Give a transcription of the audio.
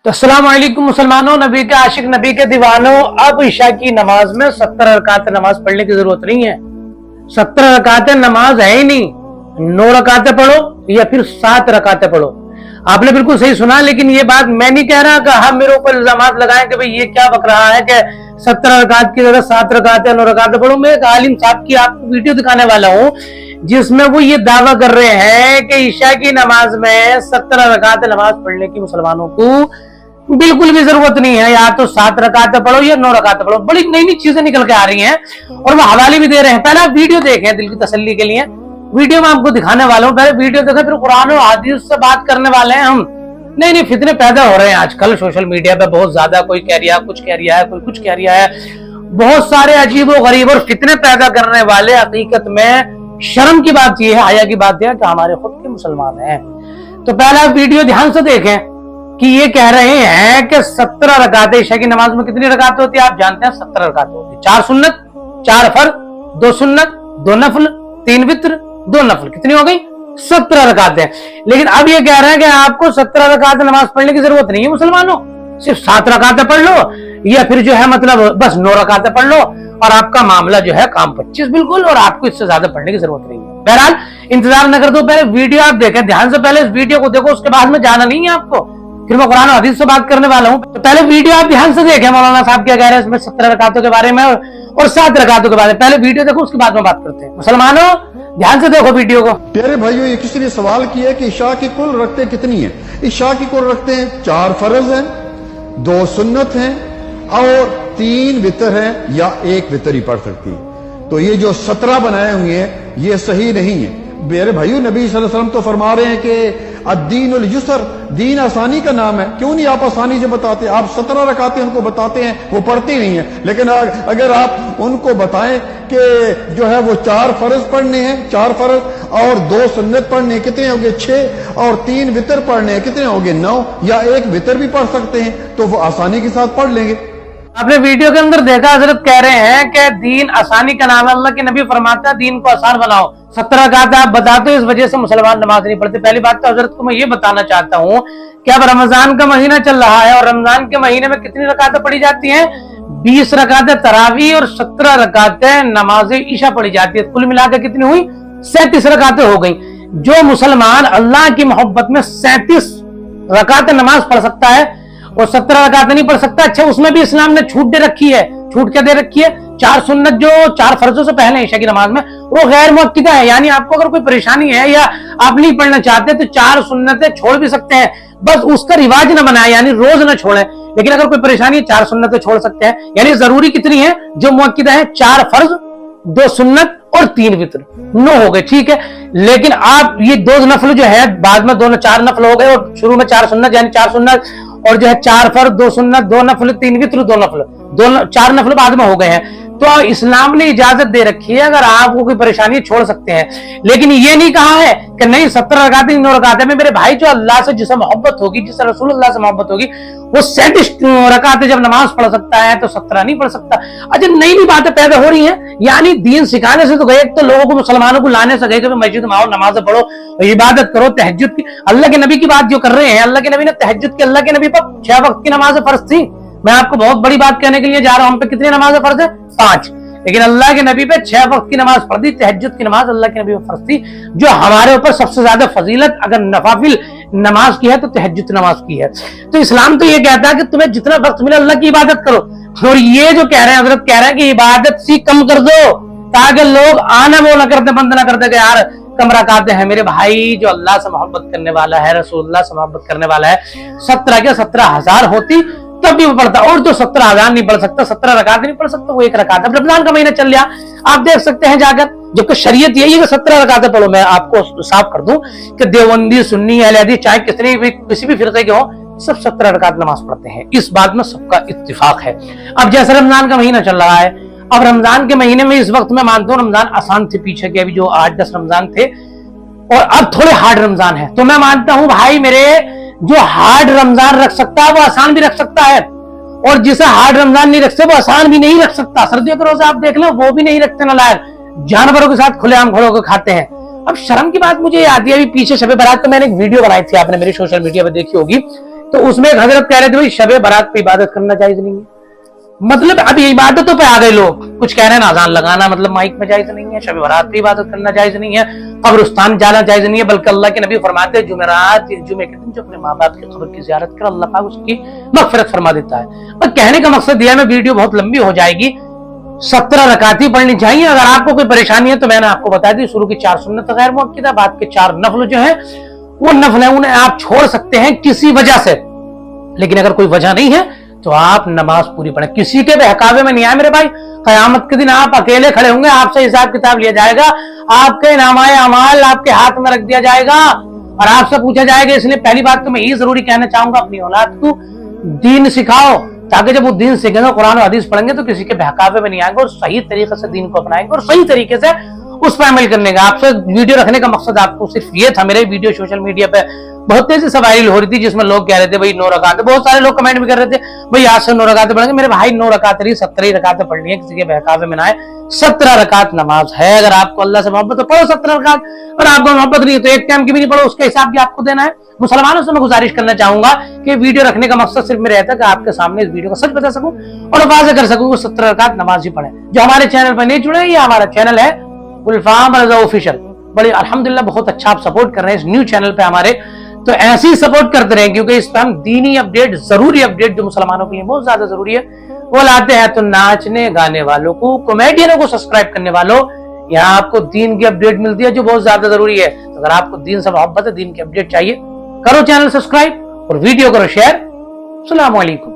तो अस्सलाम वालेकुम मुसलमानों, नबी के आशिक, नबी के दीवानों। अब ईशा की नमाज में 70 रकात नमाज पढ़ने की जरूरत नहीं है। 70 रकातें नमाज है ही नहीं। 9 रकातें पढ़ो या फिर 7 रकातें पढ़ो। आपने बिल्कुल सही सुना, लेकिन ये बात मैं नहीं कह रहा कि हम मेरे ऊपर इल्जामात लगाएं कि भाई ये क्या बक रहा है कि 70 रकात की जगह 7 रकातें 9 रकातें पढ़ो। मैं एक आलिम साहब की आपको वीडियो दिखाने वाला हूँ जिसमें वो ये दावा कर रहे हैं कि ईशा की नमाज में 70 रकातें नमाज पढ़ने की मुसलमानों को बिल्कुल भी जरूरत नहीं है। या तो 7 रकातें पढ़ो या 9 रकातें पढ़ो। बड़ी नई नई चीजें निकल के आ रही हैं और वो हवाले भी दे रहे हैं। पहले आप वीडियो देखें दिल की तसल्ली के लिए। वीडियो में आपको दिखाने वाला हूँ, पहले वीडियो देखें, फिर कुरान और हदीस से बात करने वाले हैं हम। नहीं नहीं, फितने पैदा हो रहे हैं आजकल सोशल मीडिया पे बहुत ज्यादा। कोई कह रिया कुछ कह रिया है, कोई कुछ कह रिया है। बहुत सारे अजीब और गरीब और फितने पैदा करने वाले। हकीकत में शर्म की बात यह है, आया की बात यह है कि हमारे खुद के मुसलमान हैं। तो पहला वीडियो ध्यान से देखें कि ये कह रहे हैं कि 17 रकातें। ईशा की नमाज में कितनी रकातें होती है आप जानते हैं? 17 रकातें होती है। 4 सुन्नत, 4 फर्ज, 2 सुन्नत, 2 नफल, 3 वित्र, 2 नफल। कितनी हो गई? 17 रकातें। लेकिन अब ये कह रहे हैं कि आपको 17 रकातें नमाज पढ़ने की जरूरत नहीं है मुसलमानों। सिर्फ 7 रकातें पढ़ लो या फिर जो है मतलब बस 9 रकातें पढ़ लो और आपका मामला जो है काम 25 बिल्कुल, और आपको इससे ज्यादा पढ़ने की जरूरत नहीं है। बहरहाल इंतजार न कर दो, पहले वीडियो आप देखें ध्यान से। पहले इस वीडियो को देखो, उसके बाद में जाना नहीं है आपको। फिर मैं कुरान और हदीस से बात करने वाला हूं। तो पहले वीडियो आप ध्यान से देखें, मौलाना साहब क्या कह रहे हैं इसमें 17 रकातों के बारे में और 7 रकातों के बारे में। पहले वीडियो देखो, उसके बाद में बात करते हैं। मुसलमानों ध्यान से देखो वीडियो को। प्यारे भाइयों, ये किसी ने सवाल किया कि ईशा की कुल रकतें कितनी हैं? ईशा की कुल रकतें 4 फर्ज हैं, 2 सुन्नत हैं और 3 वितर हैं, या 1 वितर ही पढ़ सकती है। तो ये जो 17 बनाए हुए हैं ये सही नहीं है। मेरे भाइयों, नबी सल्लल्लाहु अलैहि वसल्लम तो फरमा रहे हैं कि अद्दीनुल युसर, दीन आसानी का नाम है। क्यों नहीं आप आसानी से बताते? आप 17 रकातें उनको बताते हैं, वो पढ़ती नहीं है। लेकिन अगर आप उनको बताएं कि जो है वो 4 फर्ज पढ़ने हैं, 4 फर्ज और 2 सुन्नत पढ़ने, कितने हो गए? 6, और 3 वितर पढ़ने हैं, कितने हो गए? 9, या 1 वितर भी पढ़ सकते हैं, तो वो आसानी के साथ पढ़ लेंगे। आपने वीडियो के अंदर देखा, हजरत कह रहे हैं कि दीन आसानी का नाम है। अल्लाह के नबी फरमाता है दीन को आसान बनाओ। 17 रकात आप बताते हो, इस वजह से मुसलमान नमाज नहीं पढ़ते। पहली बात तो हजरत को मैं ये बताना चाहता हूँ कि अब रमजान का महीना चल रहा है और रमजान के महीने में कितनी रकातें पढ़ी जाती हैं? 20 रकातें तरावी और 17 रकातें नमाज ईशा पढ़ी जाती है। कुल मिलाकर कितनी हुई? 37 रकातें हो गई। जो मुसलमान अल्लाह की मोहब्बत में 37 रकातें नमाज पढ़ सकता है और 17 रकातें नहीं पढ़ सकता, अच्छा उसमें भी इस्लाम ने छूट दे रखी है। छूट क्या दे रखी है? 4 सुन्नत जो 4 फर्जों से पहले ईशा की नमाज में, वो गैर मुअक्किदा है। यानी आपको अगर कोई परेशानी है या आप नहीं पढ़ना चाहते तो 4 सुन्नतें छोड़ भी सकते हैं, बस उसका रिवाज न बनाए, यानी रोज न छोड़ें। लेकिन अगर कोई परेशानी है 4 सुन्नतें छोड़ सकते हैं। यानी जरूरी कितनी है जो मुअक्किदा है? 4 फर्ज, 2 सुन्नत और 3 वित्र, 9 हो गए, ठीक है। लेकिन आप ये 2 नफल जो है बाद में 4 नफल हो गए और शुरू में 4 सुन्नत, यानी 4 सुन्नत और जो है 4 फर्ज, 2 सुन्नत, 2 नफल, 3 वित्र, 2 नफल, 4 नफल बाद में हो गए हैं। तो इस्लाम ने इजाजत दे रखी है, अगर आपको कोई परेशानी छोड़ सकते हैं। लेकिन ये नहीं कहा है कि नहीं 17 रकातें 9 रकातें में। मेरे भाई, जो अल्लाह से जिसे मोहब्बत होगी, जिसे रसूलुल्लाह से मोहब्बत होगी, वो 37 रकातें जब नमाज पढ़ सकता है तो 17 नहीं पढ़ सकता। अच्छा, नई नई बातें पैदा हो रही हैं। यानी दीन सिखाने से तो गए, तो लोगों को, मुसलमानों को लाने से गए कि मस्जिद में आओ, नमाज पढ़ो, इबादत करो, तहज्जुद की। अल्लाह के नबी की बात जो कर रहे हैं, अल्लाह के नबी ने तहज्जुद की, अल्लाह के नबी पर 6 वक्त की नमाज फर्ज थी। मैं आपको बहुत बड़ी बात कहने के लिए जा रहा हूं, हम पे कितनी नमाज फर्ज है? 5। लेकिन अल्लाह के नबी पे 6 वक्त की नमाज पढ़ दी। तहज्जुद की नमाज अल्लाह के नबी पे फर्ज थी, जो हमारे ऊपर सबसे ज्यादा फजीलत अगर नवाफिल नमाज की है तो तहज्जुद नमाज की है। तो इस्लाम तो ये कहता है कि तुम्हें जितना वक्त मिले अल्लाह की इबादत करो। और ये जो कह रहे हैं, हजरत कह रहे हैं कि इबादत सी कम कर दो ताकि लोग आना वो ना करते, बंद ना करते कि यार कम रकातें हैं। मेरे भाई, जो अल्लाह से मोहब्बत करने वाला है, रसूलुल्लाह से मोहब्बत करने वाला है, 17 क्या 17,000 होती तब भी वो पढ़ता। और जो 17,000 नहीं पढ़ सकता, 17 रकातें नहीं पढ़ सकता, वो 1 रकात। अब रमजान का महीना चल रहा, आप देख सकते हैं जाकर, जबकि शरीयत यही है कि 17 रकातें पढ़ो। मैं आपको साफ कर दूं कि देवबंदी, सुन्नी, अहले हदीस, चाहे किसी भी फिरके के हो, सब 17 रकात नमाज पढ़ते हैं। इस बात में सबका इत्तिफाक है। अब जैसे रमजान का महीना चल रहा है, अब रमजान के महीने में इस वक्त मैं मानता हूँ रमजान आसान थे पीछे के, अभी जो 8-10 रमजान थे, और अब थोड़े हार्ड रमजान है। तो मैं मानता हूं भाई मेरे, जो हार्ड रमजान रख सकता है वो आसान भी रख सकता है, और जिसे हार्ड रमजान नहीं रख सकते वो आसान भी नहीं रख सकता। सर्दियों के रोजे आप देख लो, वो भी नहीं रखते नालायक, जानवरों के साथ खुलेआम खड़े होकर खाते हैं। अब शर्म की बात मुझे याद है, अभी पीछे शबे बारात तो मैंने एक वीडियो बनाई थी, आपने मेरी सोशल मीडिया पर देखी होगी, तो उसमें एक हजरत कह रहे थे भाई शबे बारात पे इबादत करना जायज नहीं है। मतलब अभी इबादतों पे आ गए लोग, कुछ कह रहे हैं अजान लगाना मतलब माइक में जायज नहीं है, शबे बारात पे इबादत करना जायज नहीं है, कब्रिस्तान जाना जायज नहीं है, बल्कि अल्लाह के नबी फरमाते हैं जुमे के दिन जो अपने माँ बाप की कब्र की ज़ियारत करे अल्लाह पाक उसकी मगफिरत फरमा देता है। और कहने का मकसद यह है, वीडियो बहुत लंबी हो जाएगी, 17 रकात ही पढ़नी चाहिए। अगर आपको कोई परेशानी है तो मैंने आपको बता दी, शुरू की 4 सुन्नत गैर मुअक्किदा, बाद के 4 नफल जो है वो नफल है, उन्हें आप छोड़ सकते हैं किसी वजह से, लेकिन अगर कोई वजह नहीं है तो आप नमाज पूरी पढ़ें। किसी के बहकावे में नहीं आए मेरे भाई। कयामत के दिन आप अकेले खड़े होंगे, आपसे हिसाब किताब लिया जाएगा, आपके नामाए अमाल आपके हाथ में रख दिया जाएगा और आपसे पूछा जाएगा। इसलिए पहली बात तो मैं ये जरूरी कहना चाहूंगा, अपनी औलाद को दीन सिखाओ, ताकि जब वो दीन सीखेंगे, कुरान और हदीस पढ़ेंगे तो किसी के बहकावे में नहीं आएंगे और सही तरीके से दीन को अपनाएंगे और सही तरीके से उस पर अमल करने का। आपसे वीडियो रखने का मकसद आपको सिर्फ ये था। मेरे वीडियो सोशल मीडिया पे बहुत तेजी से वायरल हो रही थी, जिसमें लोग कह रहे थे भाई 9 रकातें, बहुत सारे लोग कमेंट भी कर रहे थे भाई आज से 9 रकातें पढ़ेंगे। मेरे भाई 9 रकातें नहीं 17 ही रकातें पढ़नी है, किसी के बहकावे में ना आए। 17 रकात नमाज है। अगर आपको अल्लाह से मोहब्बत तो पढ़ो 17 रकात, और आपको मोहब्बत नहीं है तो एक टाइम की भी नहीं पढ़ो, उसका हिसाब भी आपको देना है। मुसलमानों से मैं गुजारिश करना चाहूंगा कि वीडियो रखने का मकसद सिर्फ मेरा रहता है कि आपके सामने इस वीडियो को सच बता सकूं और वाज़ेह कर सकूं कि 17 रकात नमाज ही पढ़े। जो हमारे चैनल पर नहीं जुड़े, ये हमारा चैनल है गुलफाम रज़ा ऑफिशियल। बड़े अल्हम्दुलिल्लाह बहुत अच्छा आप सपोर्ट कर रहे हैं इस न्यू चैनल पे हमारे, तो ऐसे ही सपोर्ट करते रहें, क्योंकि इस पर हम दीनी अपडेट, जरूरी अपडेट जो मुसलमानों के लिए बहुत ज्यादा जरूरी है वो लाते हैं। तो नाचने गाने वालों को, कॉमेडियनों को सब्सक्राइब करने वालों, यहाँ आपको दीन की अपडेट मिलती है जो बहुत ज्यादा जरूरी है। तो अगर आपको दीन से मोहब्बत है, दीन की अपडेट चाहिए, करो चैनल सब्सक्राइब और वीडियो करो शेयर। अस्सलाम वालेकुम।